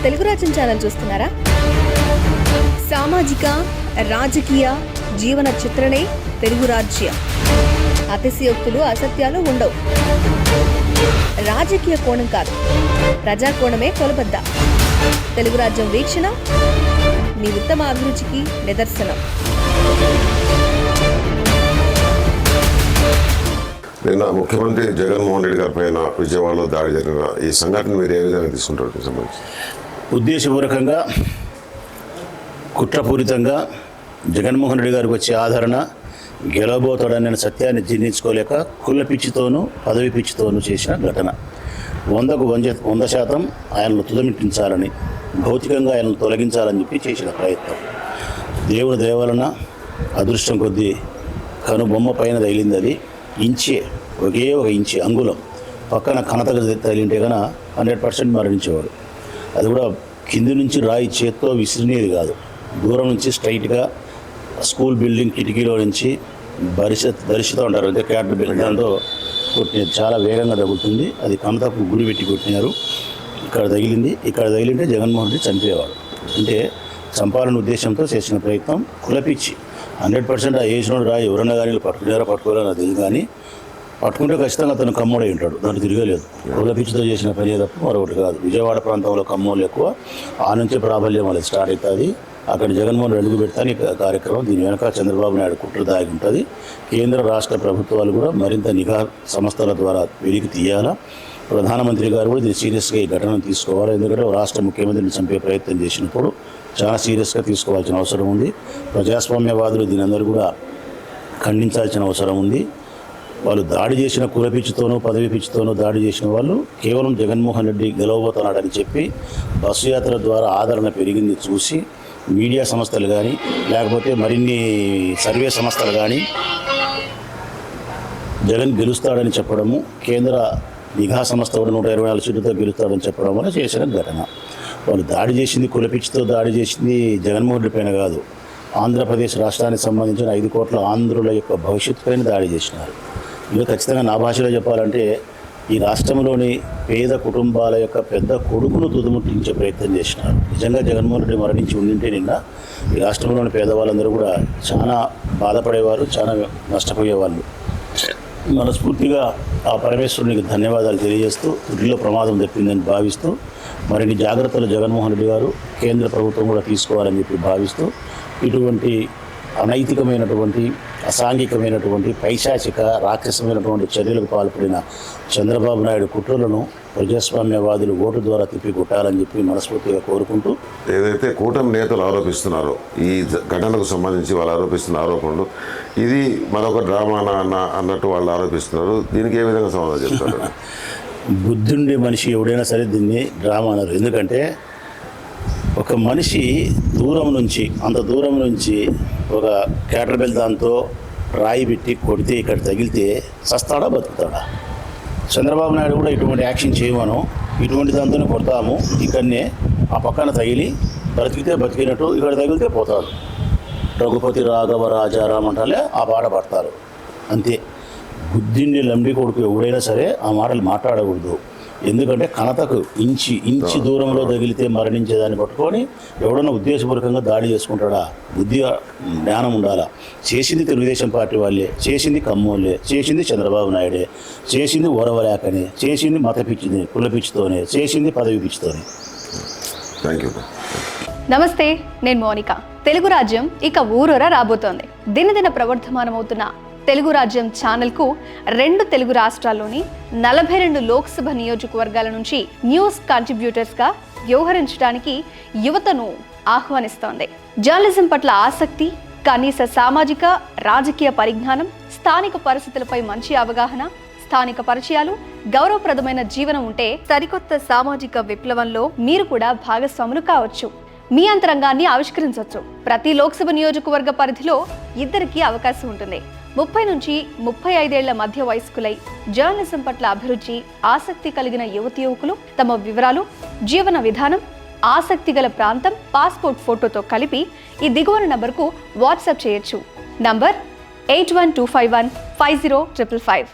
తెలుగు రాజ్యం ఛానల్ చూస్తున్నారా? సామాజిక రాజకీయ జీవన చిత్రణే తెలుగు రాజ్యం. అతిశయోక్తులు అసత్యాలు ఉండవు. రాజకీయ కోణం కాదు, ప్రజా కోణమే కొలబద్ద. తెలుగు రాజ్యం వీక్షణ మీ ఉత్తమ అభిరుచికి నిదర్శనం. నిన్న ముఖ్యమంత్రి జగన్మోహన్ రెడ్డి గారి పైన విజయవాడలో దాడి జరిగిన ఈ సంఘటన మీరు ఏ విధంగా తీసుకుంటారు? సంబంధించి ఉద్దేశపూర్వకంగా కుట్రపూరితంగా జగన్మోహన్ రెడ్డి గారికి వచ్చే ఆదరణ గెలవబోతాడనే సత్యాన్ని జీర్ణించుకోలేక కుల పిచ్చితోనూ పదవి పిచ్చితోనూ చేసిన ఘటన. 100% ఆయనను తుదమిట్టించాలని, భౌతికంగా ఆయనను తొలగించాలని చెప్పి చేసిన ప్రయత్నం. దేవుని దయ వలన అదృష్టం కొద్దీ కనుబొమ్మ పైన తగిలింది. అది ఒకే ఒక ఇంచి అంగుళం పక్కన కనతగా తగిలింటే కనుక 100% మరణించేవాడు. అది కూడా కింది నుంచి రాయి చేత్తో విసిరినేది కాదు, దూరం నుంచి స్ట్రైట్గా స్కూల్ బిల్డింగ్ కిటికీలో నుంచి దరిశితో ఉంటారు, అంటే క్యారెట్ బిల్డింగ్తో కొట్టినది. చాలా వేగంగా తగులుతుంది. అది కనతకు గురి పెట్టి కొట్టినారు. ఇక్కడ తగిలింటే జగన్మోహన్ రెడ్డి చనిపోయేవాడు. అంటే చంపాలనే ఉద్దేశంతో చేసిన ప్రయత్నం. కులపిచ్చి 100% ఆ ఏజ్లో రాయి ఎవరన్నా కానీ పట్టుకోవాలని అది కానీ పట్టుకుంటే ఖచ్చితంగా అతను కమ్మోడై ఉంటాడు, దాన్ని తిరగలేదు. కులపిచ్చితో చేసిన పని తప్ప మరొకటి కాదు. విజయవాడ ప్రాంతంలో కమ్మోలు ఎక్కువ, ఆ నుంచే ప్రాబల్యం వాళ్ళకి స్టార్ట్ అవుతుంది. అక్కడ జగన్మోహన్ రెడ్డి అడుగు పెడతాను ఈ కార్యక్రమం. దీని వెనక చంద్రబాబు నాయుడు కుట్ర దాగి ఉంటుంది. కేంద్ర రాష్ట్ర ప్రభుత్వాలు కూడా మరింత నిఘా సంస్థల ద్వారా వెలికి తీయాలా. ప్రధానమంత్రి గారు కూడా దీన్ని సీరియస్గా ఈ ఘటనను తీసుకోవాలి. ఎందుకంటే రాష్ట్ర ముఖ్యమంత్రిని చంపే ప్రయత్నం చేసినప్పుడు చాలా సీరియస్గా తీసుకోవాల్సిన అవసరం ఉంది. ప్రజాస్వామ్యవాదులు దీని అందరూ కూడా ఖండించాల్సిన అవసరం ఉంది. వాళ్ళు దాడి చేసిన కుల పిచ్చితోనూ పదవి పిచ్చితోనూ దాడి చేసిన వాళ్ళు కేవలం జగన్మోహన్ రెడ్డి గెలవబోతున్నాడని చెప్పి బస్సు యాత్ర ద్వారా ఆదరణ పెరిగింది చూసి మీడియా సంస్థలు కానీ లేకపోతే మరిన్ని సర్వే సంస్థలు కానీ జగన్ గెలుస్తాడని చెప్పడము, కేంద్ర నిఘా సంస్థ కూడా 124 సీట్లతో గెలుస్తాడని చెప్పడం వల్ల చేసిన ఘటన. వాళ్ళు దాడి చేసింది కులపిచ్చితో దాడి చేసింది జగన్మోహన్ రెడ్డి పైన కాదు, ఆంధ్రప్రదేశ్ రాష్ట్రానికి సంబంధించిన 5 కోట్ల ఆంధ్రుల యొక్క భవిష్యత్తు పైన దాడి చేసినారు. ఇంకా ఖచ్చితంగా నా భాషలో చెప్పాలంటే ఈ రాష్ట్రంలోని పేద కుటుంబాల యొక్క పెద్ద కొడుకును తుదముట్టించే ప్రయత్నం చేసినారు. నిజంగా జగన్మోహన్ రెడ్డి మరణించి ఉండింటే నిన్న ఈ రాష్ట్రంలోని పేదవాళ్ళందరూ కూడా చాలా బాధపడేవారు, చాలా నష్టపోయేవాళ్ళు. మనస్ఫూర్తిగా ఆ పరమేశ్వరునికి ధన్యవాదాలు తెలియజేస్తూ తుడిలో ప్రమాదం తప్పిందని భావిస్తూ మరిన్ని జాగ్రత్తలు జగన్మోహన్ రెడ్డి గారు కేంద్ర ప్రభుత్వం కూడా తీసుకోవాలని చెప్పి భావిస్తూ ఇటువంటి అనైతికమైనటువంటి అసాంఘికమైనటువంటి పైశాచిక రాక్షసమైనటువంటి చర్యలకు పాల్పడిన చంద్రబాబు నాయుడు కుట్రలను ప్రజాస్వామ్యవాదులు ఓటు ద్వారా తిప్పికొట్టాలని చెప్పి మనస్ఫూర్తిగా కోరుకుంటూ, ఏదైతే కూటమి నేతలు ఆరోపిస్తున్నారో ఈ ఘటనకు సంబంధించి వాళ్ళు ఆరోపిస్తున్న ఆరోపణలు ఇది మరొక డ్రామా అన్నట్టు వాళ్ళు ఆరోపిస్తున్నారు. దీనికి ఏ విధంగా సమాధానం చెప్తారు? బుద్ధుండే మనిషి ఎవడైనా సరే దీన్ని డ్రామా అన్నారు. ఎందుకంటే ఒక మనిషి అంత దూరం నుంచి ఒక క్యాటర్బెల్ దాంతో రాయి పెట్టి కొడితే ఇక్కడ తగిలితే చస్తాడా బతుకుతాడా? చంద్రబాబు నాయుడు కూడా ఇటువంటి యాక్షన్ చేయమను, ఇటువంటి దాంతోనే కొడతాము, ఇక్కడనే ఆ పక్కన తగిలి బ్రతికితే బతికినట్టు, ఇక్కడ తగిలితే పోతాడు. రఘుపతి రాఘవ రాజారాం అంటాలే ఆ పాట పడతారు అంతే. బుద్ధిని లంబి కొడుకు ఎవడైనా సరే ఆ మాటలు మాట్లాడకూడదు. ఎందుకంటే కనతకు ఇంచి దూరంలో తగిలితే మరణించేదాన్ని పట్టుకొని ఎవడన్నా ఉద్దేశపూర్వకంగా దాడి చేసుకుంటాడా? బుద్ధిగా జ్ఞానం ఉండాలా. చేసింది తెలుగుదేశం పార్టీ వాళ్ళే, చేసింది కమ్మోళ్ళే, చేసింది చంద్రబాబు నాయుడే, చేసింది ఓరవలేకనే, చేసింది మత పిచ్చిని కుల పిచ్చితోనే, చేసింది పదవి పిచ్చితోనే. Thank you. నమస్తే, నేను మోనిక. తెలుగు రాజ్యం ఇక ఊరూరా రాబోతోంది. దినదిన ప్రవర్ధమానమవుతున్న తెలుగు రాజ్యం ఛానల్కు 2 తెలుగు రాష్ట్రాల్లోని 42 లోక్సభ నియోజకవర్గాల నుంచి న్యూస్ కంట్రిబ్యూటర్స్గా వ్యవహరించడానికి యువతను ఆహ్వానిస్తోంది. జర్నలిజం పట్ల ఆసక్తి, కనీస సామాజిక రాజకీయ పరిజ్ఞానం, స్థానిక పరిస్థితులపై మంచి అవగాహన, స్థానిక పరిచయాలు, గౌరవప్రదమైన జీవనం ఉంటే సరికొత్త సామాజిక విప్లవంలో మీరు కూడా భాగస్వాములు కావచ్చు. మీ అంతరంగాన్ని ఆవిష్కరించవచ్చు. ప్రతి లోక్సభ నియోజకవర్గ పరిధిలో 2కి అవకాశం ఉంటుంది. 30 నుంచి 35 ఏళ్ల మధ్య వయస్కులై జర్నలిజం పట్ల అభిరుచి, ఆసక్తి కలిగిన యువకులు తమ వివరాలు, జీవన విధానం, ఆసక్తి గల ప్రాంతం, పాస్పోర్ట్ ఫోటోతో కలిపి ఈ దిగువన నంబర్కు వాట్సాప్ చేయొచ్చు. నంబర్ 8125150555.